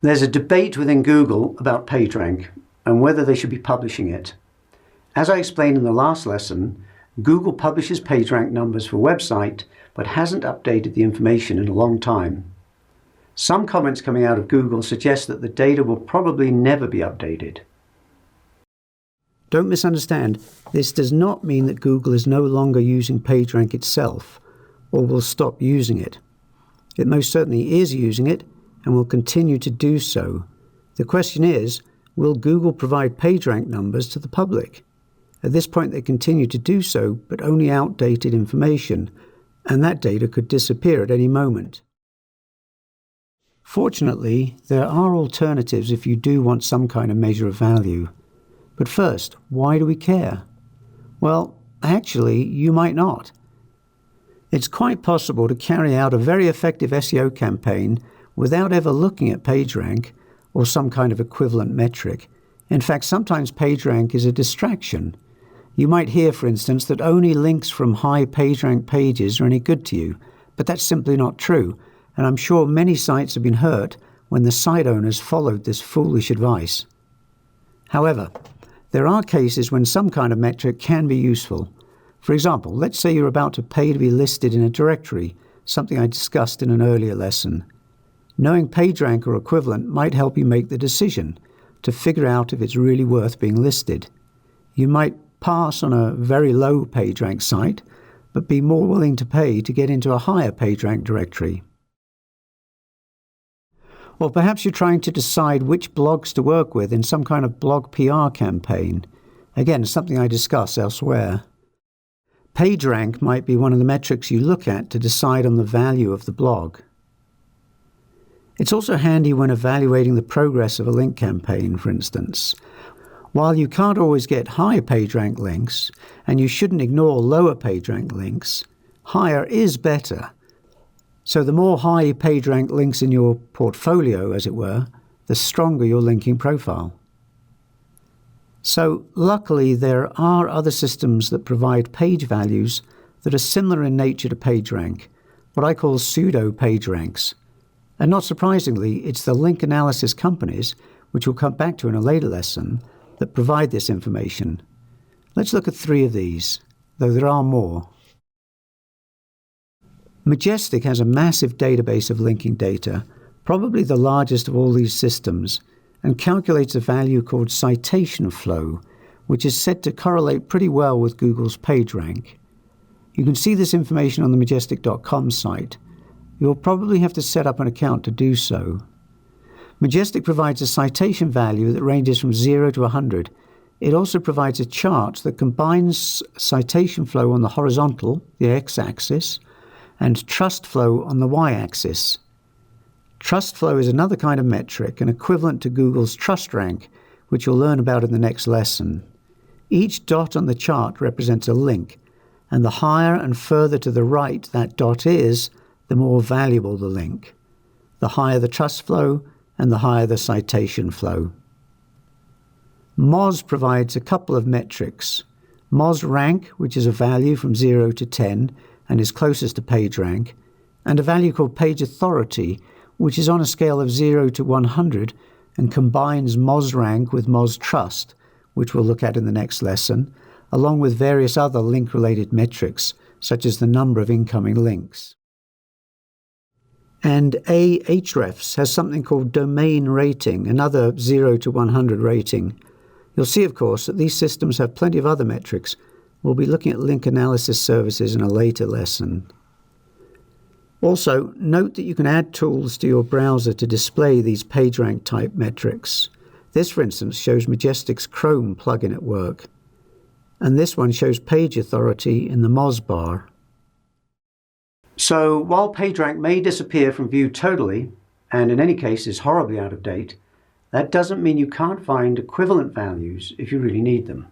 There's a debate within Google about PageRank and whether they should be publishing it. As I explained in the last lesson, Google publishes PageRank numbers for website but hasn't updated the information in a long time. Some comments coming out of Google suggest that the data will probably never be updated. Don't misunderstand, this does not mean that Google is no longer using PageRank itself or will stop using it. It most certainly is using it and will continue to do so. The question is, will Google provide PageRank numbers to the public? At this point they continue to do so, but only outdated information, and that data could disappear at any moment. Fortunately, there are alternatives if you do want some kind of measure of value. But first, why do we care? Well, actually, you might not. It's quite possible to carry out a very effective SEO campaign without ever looking at PageRank or some kind of equivalent metric. In fact, sometimes PageRank is a distraction. You might hear, for instance, that only links from high PageRank pages are any good to you, but that's simply not true, and I'm sure many sites have been hurt when the site owners followed this foolish advice. However, there are cases when some kind of metric can be useful. For example, let's say you're about to pay to be listed in a directory, something I discussed in an earlier lesson. Knowing PageRank or equivalent might help you make the decision to figure out if it's really worth being listed. You might pass on a very low PageRank site, but be more willing to pay to get into a higher PageRank directory. Or perhaps you're trying to decide which blogs to work with in some kind of blog PR campaign. Again, something I discuss elsewhere. PageRank might be one of the metrics you look at to decide on the value of the blog. It's also handy when evaluating the progress of a link campaign, for instance. While you can't always get high PageRank links, and you shouldn't ignore lower PageRank links, higher is better. So the more high PageRank links in your portfolio, as it were, the stronger your linking profile. So luckily there are other systems that provide page values that are similar in nature to PageRank, what I call pseudo PageRanks. And not surprisingly, it's the link analysis companies, which we'll come back to in a later lesson, that provide this information. Let's look at 3 of these, though there are more. Majestic has a massive database of linking data, probably the largest of all these systems, and calculates a value called citation flow, which is said to correlate pretty well with Google's PageRank. You can see this information on the majestic.com site. You'll probably have to set up an account to do so. Majestic provides a citation value that ranges from 0 to 100. It also provides a chart that combines citation flow on the horizontal, the x-axis, and trust flow on the y-axis. Trust flow is another kind of metric and equivalent to Google's trust rank, which you'll learn about in the next lesson. Each dot on the chart represents a link, and the higher and further to the right that dot is, the more valuable the link. The higher the trust flow, and the higher the citation flow. Moz provides a couple of metrics. Moz rank, which is a value from 0 to 10 and is closest to PageRank, and a value called page authority, which is on a scale of 0 to 100 and combines Moz rank with Moz trust, which we'll look at in the next lesson, along with various other link-related metrics, such as the number of incoming links. And Ahrefs has something called domain rating, another 0 to 100 rating. You'll see, of course, that these systems have plenty of other metrics. We'll be looking at link analysis services in a later lesson. Also, note that you can add tools to your browser to display these PageRank type metrics. This, for instance, shows Majestic's Chrome plugin at work. And this one shows page authority in the Moz bar. So, while PageRank may disappear from view totally, and in any case is horribly out of date, that doesn't mean you can't find equivalent values if you really need them.